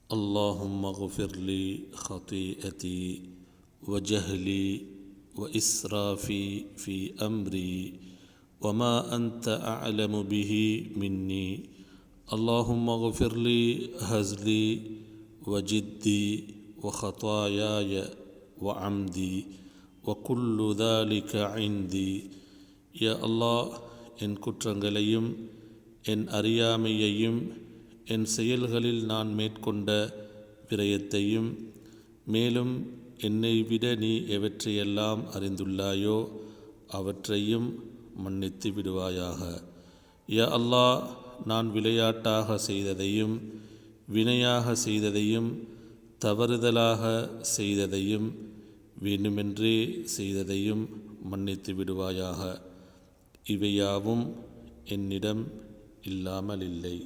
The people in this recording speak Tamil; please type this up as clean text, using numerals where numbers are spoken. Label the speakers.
Speaker 1: اللهم اغفر لي خطيئتي وجهلي وإسرافي في أمري وما أنت أعلم به مني. اللهم اغفر لي هزلي وجدي وخطاياي وعمدي وكل ذلك عندي. يا الله என் குற்றங்களையும் என் அறியாமையையும் என் செயல்களில் நான் மேற்கொண்ட விரயத்தையும் மேலும் என்னை விட நீ எவற்றையெல்லாம் அறிந்துள்ளாயோ அவற்றையும் மன்னித்து விடுவாயாக. யா அல்லாஹ், நான் விளையாட்டாக செய்ததையும் வினையாக செய்ததையும் தவறுதலாக செய்ததையும் வேண்டுமென்றே செய்ததையும் மன்னித்து விடுவாயாக. இவையாவும் என்னிடம் இல்லாமல் இல்லை.